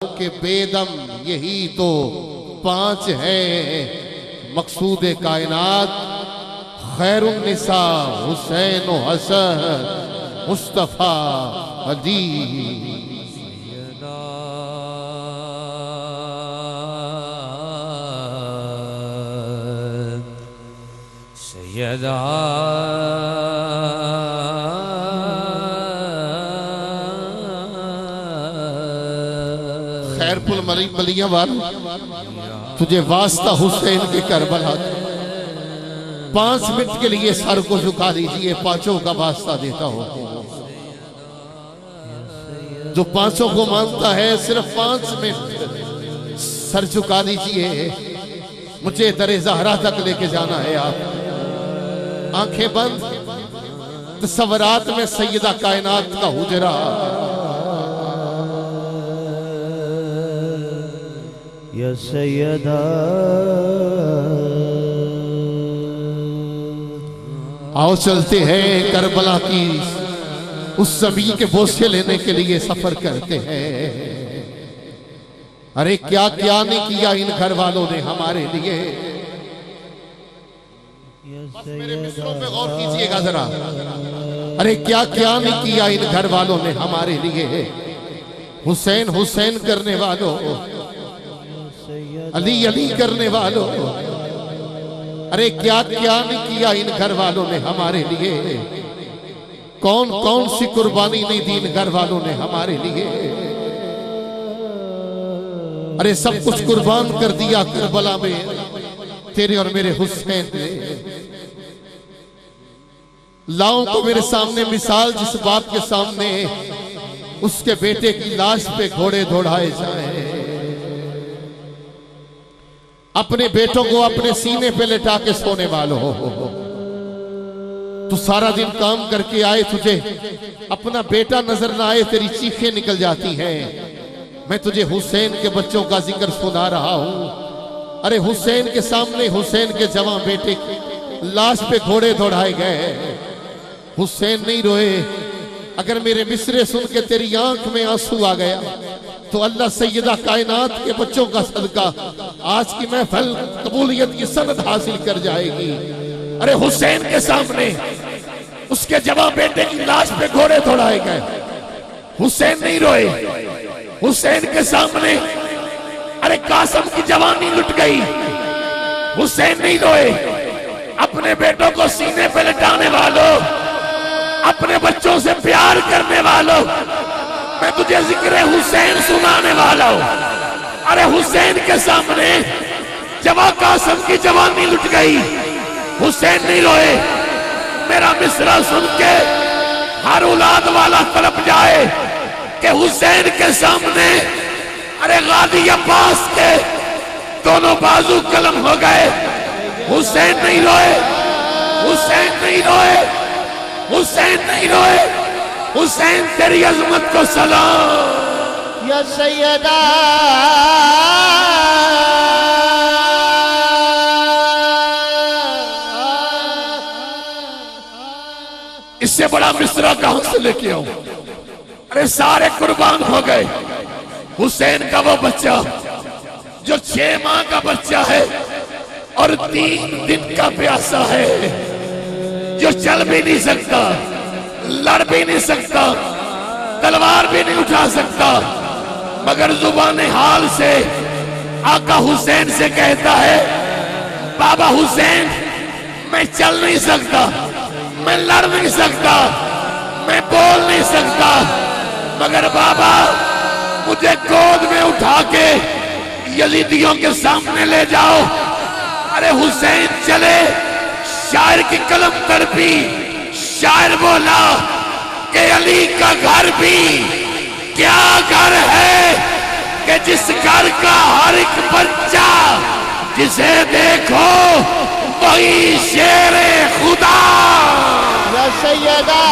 के बेदम यही तो पांच है मकसूद कायनात। खैरुन्निसा हुसैन हसन मुस्तफा अदी। सैयदा खैरपुल मलिया वाला तुझे वास्ता हुसैन के करबला। 5 मिनट के लिए सर को झुका दीजिए, पांचों का वास्ता देता हो। जो पांचों को मानता है सिर्फ 5 मिनट सर झुका दीजिए। मुझे दरे ज़हरा तक लेके जाना है। आप आंखें बंद, तस्वरात में सैयदा कायनात का हुजरा। या सैयदा आओ चलते हैं करबला की उस ज़मीन के बोझे लेने के लिए सफर करते हैं। अरे क्या क्या नहीं किया इन घर वालों ने हमारे लिए। बस मेरे मिसरों पे गौर कीजिएगा जरा। अरे क्या क्या नहीं किया इन घर वालों ने हमारे लिए। हुसैन हुसैन करने वालों, अली अली करने वालों, अरे क्या क्या नहीं किया इन घर वालों ने हमारे लिए। कौन कौन सी कुर्बानी नहीं दी इन घर वालों ने हमारे लिए। अरे सब कुछ कुर्बान कर दिया करबला में तेरे और मेरे हुसैन ने। लाओं को मेरे सामने मिसाल जिस बाप के सामने उसके बेटे की लाश पे घोड़े दौड़ाए जाए। अपने बेटों को अपने सीने पे लेटा के सोने वालों हो। तू सारा दिन काम करके आए, तुझे अपना बेटा नजर ना आए, तेरी चीखें निकल जाती हैं। मैं तुझे हुसैन के बच्चों का जिक्र सुना रहा हूं। अरे हुसैन के सामने हुसैन के जवां बेटे की लाश पे घोड़े दौड़ाए गए। हुसैन नहीं रोए। अगर मेरे मिसरे सुन के तेरी आंख में आंसू आ गया तो अल्लाह सैयदा कायनात के बच्चों का सदका आज की महफिल कबूलियत की सनद हासिल कर जाएगी। अरे हुसैन के सामने उसके जवां बेटे की लाश पे घोड़े दौड़ाए गए। हुसैन नहीं रोए। हुसैन के सामने अरे कासम की जवानी लुट गई। हुसैन नहीं रोए। अपने बेटों को सीने पे लटाने वालों, अपने बच्चों से प्यार करने वालों, मैं तुझे जिक्र हुसैन सुनाने वाला हूं। अरे हुसैन के सामने जवां कासम की जवानी लुट गई। हुसैन नहीं रोए। मेरा मिसरा सुन के हर औलाद वाला तड़प जाए कि हुसैन के सामने अरे गाजी अब्बास के दोनों बाजू कलम हो गए। हुसैन नहीं रोए। हुसैन नहीं रोए। हुसैन नहीं रोए। हुसैन तेरी अजमत को सलाम। या सैयदा इससे बड़ा मिसरा कहां से लेके आऊं। अरे सारे कुर्बान हो गए। हुसैन का वो बच्चा जो 6 माह का बच्चा है और 3 दिन का प्यासा है, जो चल भी नहीं सकता, लड़ भी नहीं सकता, तलवार भी नहीं उठा सकता, मगर जुबान हाल से आका हुसैन से कहता है, बाबा हुसैन मैं चल नहीं सकता, मैं लड़ नहीं सकता, मैं बोल नहीं सकता, मगर बाबा मुझे गोद में उठा के यजीदियों के सामने ले जाओ। अरे हुसैन चले। शायर की कलम तड़पी। शायर बोला कि अली का घर भी क्या घर है कि जिस घर का हर एक बच्चा जिसे देखो वही शेरे खुदा। या सैयदा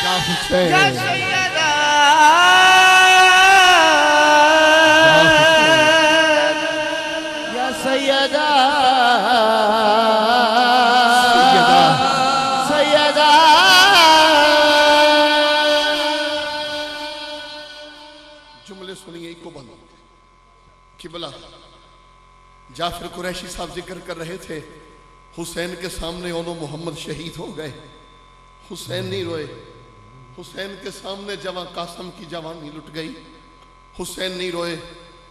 या सैयदा या सैयदा जाफर कुरैशी साहब जिक्र कर रहे थे, हुसैन के सामने ओनो मोहम्मद शहीद हो गए। हुसैन नहीं रोए। हुसैन के सामने जवां कासम की जवानी लुट गई। हुसैन नहीं रोए।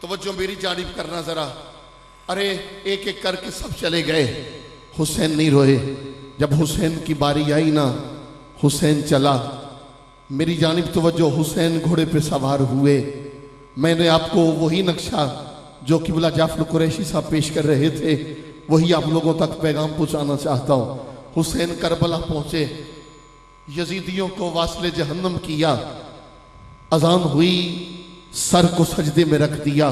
तवज्जो मेरी जानिब करना जरा। अरे एक एक करके सब चले गए, हुसैन नहीं रोए। जब हुसैन की बारी आई ना, हुसैन चला। मेरी जानिब तवज्जो, हुसैन घोड़े पे सवार हुए। मैंने आपको वही नक्शा जो किबला जाफर कुरैशी साहब पेश कर रहे थे, वही आप लोगों तक पैगाम पहुंचाना चाहता हूं। हुसैन करबला पहुंचे, यजीदियों को वास्ले जहन्नम किया, अजान हुई, सर को सजदे में रख दिया।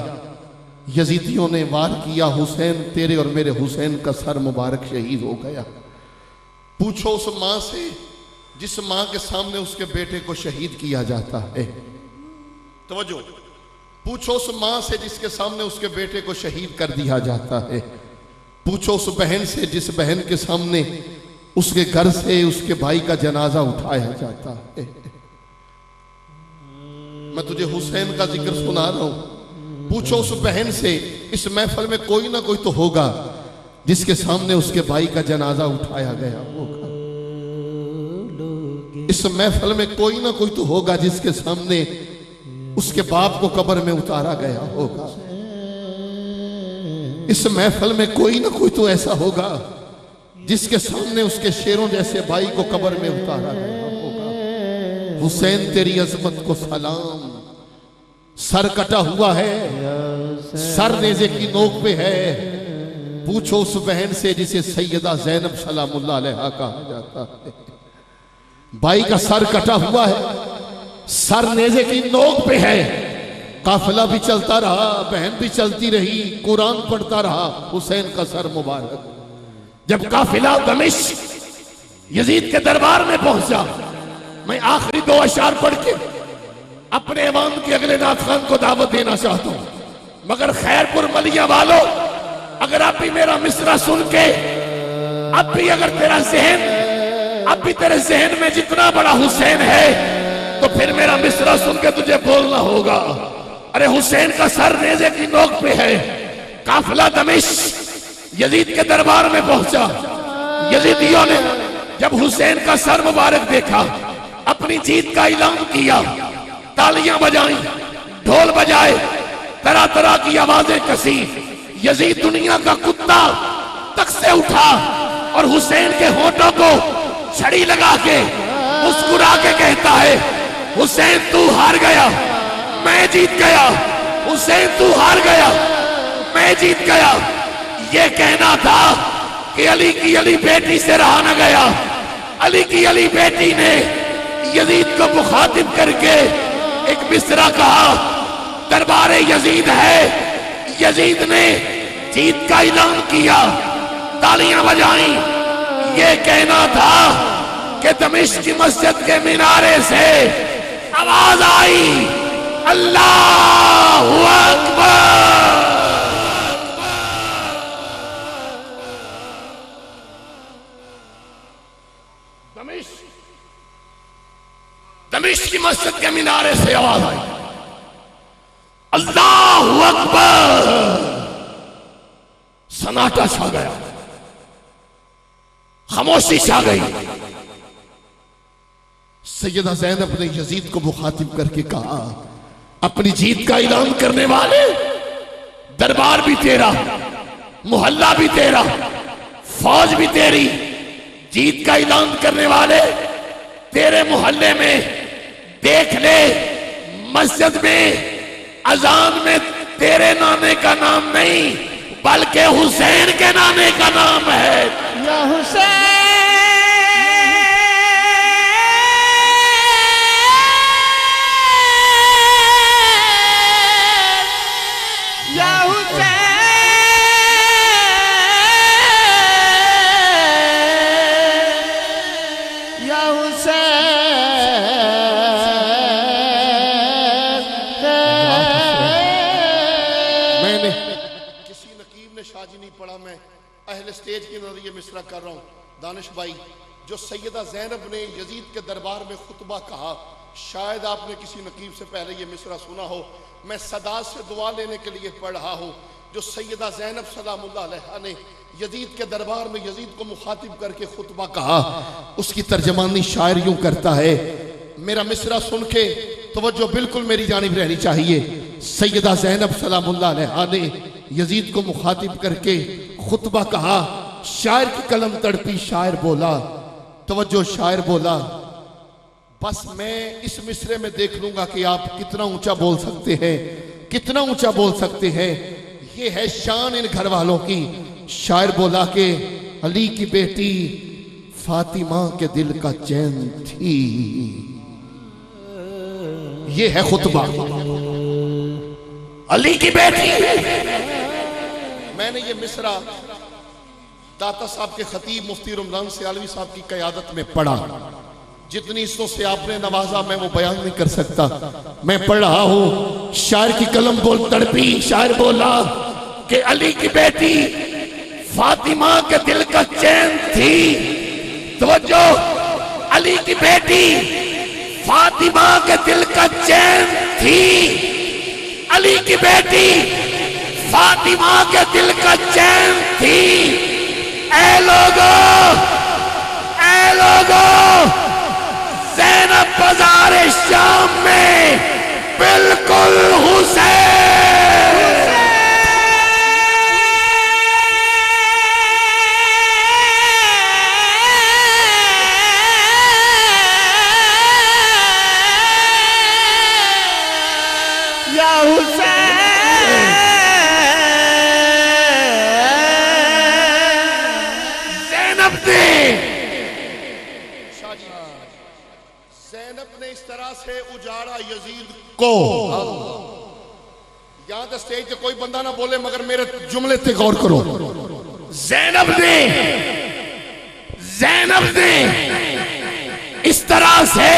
यजीदियों ने वार किया, हुसैन तेरे और मेरे हुसैन का सर मुबारक शहीद हो गया। पूछो उस मां से जिस मां के सामने उसके बेटे को शहीद किया जाता है। तवज्जो, पूछो उस मां से जिसके सामने उसके बेटे को शहीद कर दिया जाता है। पूछो उस बहन से जिस बहन के सामने उसके घर से उसके भाई का जनाजा उठाया जाता है। मैं तुझे हुसैन का जिक्र सुना रहा हूं। पूछो उस बहन से, इस महफिल में कोई ना कोई तो होगा जिसके सामने उसके भाई का जनाजा उठाया गया होगा। इस महफिल में कोई ना कोई तो होगा जिसके सामने उसके बाप को कब्र में उतारा गया होगा। इस महफिल में कोई ना कोई तो ऐसा होगा जिसके सामने उसके शेरों जैसे भाई को कब्र में उतारा गया होगा। हुसैन तेरी अजमत को सलाम। सर कटा हुआ है, सर नेज़े की नोक पे है। पूछो उस बहन से जिसे सैयदा ज़ैनब सलामुल्लाह अलैहा कहा जाता है। भाई का सर कटा हुआ है, सर नेज़े की नोक पे है। काफिला भी चलता रहा, बहन भी चलती रही, कुरान पढ़ता रहा, हुसैन का सर मुबारक। जब काफिला दमिश्क यजीद के दरबार में पहुंचा, मैं आखिरी 2 अशार पढ़ के अपने इमाम के अगले नाथ खान को दावत देना चाहता हूं। मगर खैरपुर मलिया वालों, अगर आप भी मेरा मिसरा सुन के, अब भी अगर तेरा जहन, अब भी तेरे जहन में जितना बड़ा हुसैन है, तो फिर मेरा मिसरा सुन के तुझे बोलना होगा। अरे हुसैन का सर नेज़े की नोक पे है। काफिला दमिश्क यजीद के दरबार में पहुंचा। यजीदियों ने जब हुसैन का सर मुबारक देखा, अपनी जीत का ऐलान किया, तालियां बजाई, ढोल बजाए, तरह तरह की आवाजें कसी। यजीद दुनिया का कुत्ता तक से उठा और हुसैन के होठों को छड़ी लगा के मुस्कुरा के कहता है, हुसैन तू हार गया, मैं जीत गया। हुसैन तू हार गया, मैं जीत गया। ये कहना था कि अली की अली बेटी से रहा न गया। अली की अली बेटी ने यजीद को मुखातिब करके एक मिसरा कहा, दरबारे यजीद है। यजीद ने जीत का ऐलान किया, तालियां बजाई। ये कहना था कि दमिश्क की मस्जिद के मीनारे से आवाज आई, अल्लाहु अकबर। दमिश्क की मस्जिद के मीनारे से आवाज आई, अल्लाहु अकबर। सन्नाटा छा गया, खामोशी छा गई। सैयदा ज़ैनब ने यजीद को मुखातिब करके कहा, अपनी जीत का ऐलान करने वाले, दरबार भी तेरा, मोहल्ला भी तेरा, फौज भी तेरी। जीत का ऐलान करने वाले, तेरे मोहल्ले में देख ले, मस्जिद में अजान में तेरे नाने का नाम नहीं, बल्कि हुसैन के नाने का नाम है। या हुसैन, या हुसैन, या हुसैन। मैंने किसी नकीब ने शाजी नहीं पढ़ा, मैं अहले स्टेज के नजरिए मिसरा कर रहा हूं। दानिश भाई, जो सैयदा ज़ैनब ने यजीद के दरबार में खुतबा कहा, शायद आपने किसी नकीब से पहले ये मिसरा सुना हो। मैं सदा से दुआ लेने के लिए पढ़ रहा हूं। जो सैयदा ज़ैनब सलामुल्लाह अलैहा ने यजीद के दरबार में यजीद को मुखातिब करके खुतबा कहा, उसकी तर्जमानी शायर यूं करता है। मेरा मिसरा सुन के तवज्जो बिल्कुल मेरी जानिब रहनी चाहिए। सैयदा ज़ैनब सलामुल्लाह अलैहा ने यजीद को मुखातिब करके खुतबा कहा, शायर की कलम तड़पी, शायर बोला, तवज्जो, शायर बोला, बस मैं इस मिसरे में देख लूंगा कि आप कितना ऊंचा बोल सकते हैं, कितना ऊंचा बोल सकते हैं। ये है शान इन घर वालों की। शायर बोला कि अली की बेटी फातिमा के दिल का चैन थी। ये है खुतबा, अली की बेटी। मैंने ये मिसरा दाता साहब के खतीब मुफ्ती रमजान सियालवी साहब की क़यादत में पढ़ा। जितनी हिस्सों से आपने नवाजा मैं वो बयान नहीं कर सकता। मैं पढ़ रहा हूं, शायर की कलम बोल तड़पी, शायर बोला कि अली की बेटी फातिमा के दिल का चैन थी। तवज्जो, अली की बेटी फातिमा के दिल का चैन थी। अली की बेटी फातिमा के दिल का चैन थी। ऐ लोगो, ज़ैनब बाज़ार शाम में बिल्कुल हुसैन। या हुसैन, ज़ैनब ने इस तरह से उजाड़ा यजीद को। यहां तो स्टेज पे कोई बंदा ना बोले, मगर मेरे जुमले पे गौर करो। ज़ैनब ने इस तरह से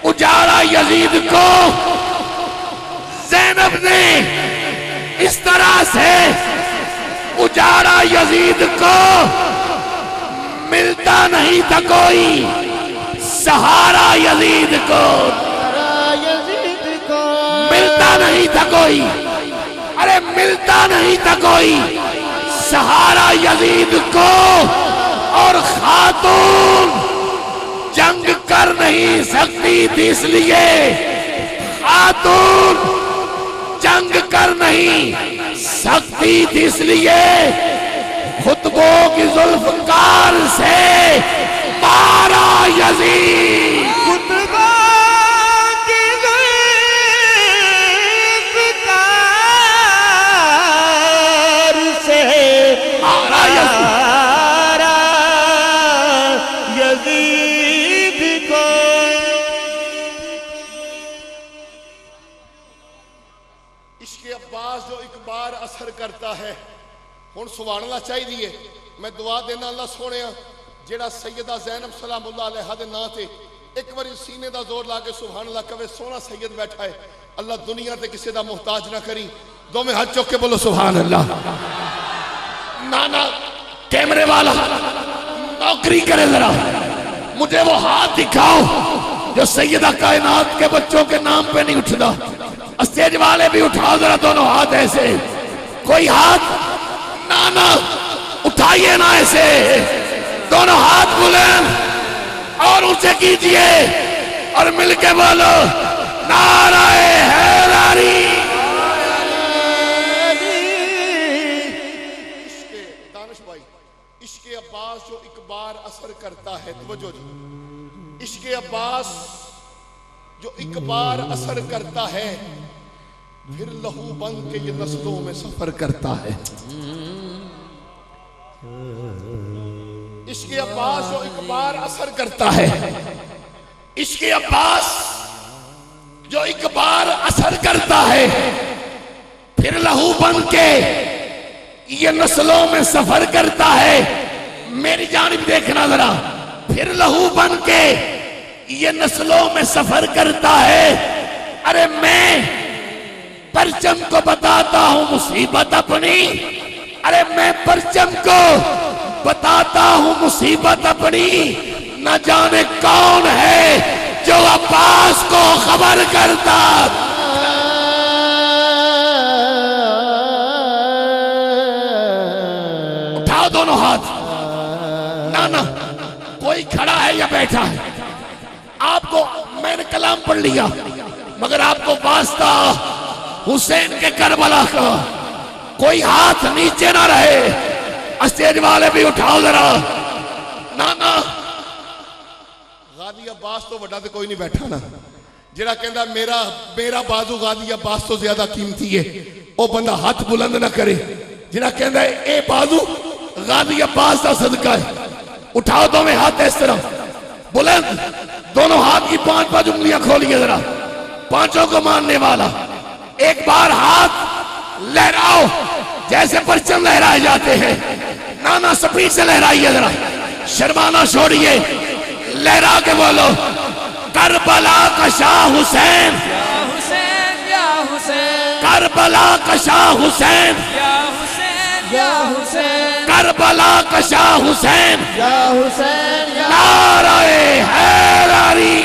उजाड़ा यजीद को। ज़ैनब ने इस तरह से उजाड़ा यजीद को। मिलता नहीं था कोई सहारा यजीद को, मिलता नहीं था कोई, अरे मिलता नहीं था कोई सहारा यजीद को। और खातून जंग कर नहीं सकती थी, इसलिए खातून जंग कर नहीं सकती थी, इसलिए खुतबों की जुल्फकार से मारा यजीद। खुतबा की जुल्फकार से मारा यजीद को। इश्क़ अब्बास जो एक बार असर करता है। हुण सुभान चाहिए। मैं दुआ देना अल्लाह सोने जेड़ा सैयदा ज़ैनब सलामुल्लाह अलैहा दे नां ते एक बार सीने दा जोर ला के सुभान अल्लाह कवे, सोना सैयद बैठा है, अल्लाह दुनिया ते किसी दा मुहताज ना करी। दोवें हाथ चुक के बोलो सुभान अल्लाह। नाना कैमरे वाला नौकरी करे, जरा मुझे वो हाथ दिखाओ जो सैयदा कायनात के बच्चों के नाम पे नहीं उठता। स्टेज वाले भी उठाओ जरा दोनों हाथ ऐसे। कोई हाथ नाना उठाइए ना, ऐसे दोनों हाथ बुलंद और ऊंचे कीजिए और मिलके बोलो नाराए हैदरी। दानिश भाई, इश्क़ अब्बास जो एक बार असर करता है, तवज्जो जी, इश्क़ अब्बास जो एक बार असर करता है, फिर लहू बन के ये नस्लों में सफर करता है। इश्क़ अब्बास जो एक बार असर करता है, इश्क़ अब्बास जो एक बार असर करता है, फिर लहू बन के ये नस्लों में सफर करता है। मेरी जानिब देखना जरा, फिर लहू बन के ये नस्लों में सफर करता है। अरे मैं परचम को बताता हूं मुसीबत अपनी, अरे मैं परचम को बताता हूं मुसीबत अपनी। न जाने कौन है जो अब्बास को खबर करता। उठाओ दोनों हाथ। ना ना, कोई खड़ा है या बैठा है, आपको मैंने कलाम पढ़ लिया, मगर आपको वास्ता हुसैन के करबला का, कोई हाथ नीचे ना रहे। स्टेज वाले भी उठाओ जरा। ना ना, गाजी अब्बास तो वड्डा ते कोई नहीं बैठा ना, जिहड़ा कहंदा मेरा मेरा बाजू गाजी अब्बास तो ज्यादा कीमती है, वो बंदा हाथ बुलंद ना करे। जिहड़ा कहंदा ए बाजू गाजी अब्बास का सदका है, उठाओ दोवें हाथ इस तरह बुलंद, दोनों हाथ की 5-5 उंगलियां खोलिए जरा, पांचों को मानने वाला। एक बार हाथ लहराओ जैसे परचम लहराए जाते हैं। नाना स्पीड से लहराइए जरा, शर्माना छोड़िए, लहरा के बोलो करबला का शाह हुसैन, या हुसैन या हुसैन, करबला का शाह हुसैन, या हुसैन या हुसैन, करबला का शाह हुसैन, या हुसैन या नारे हैदरी।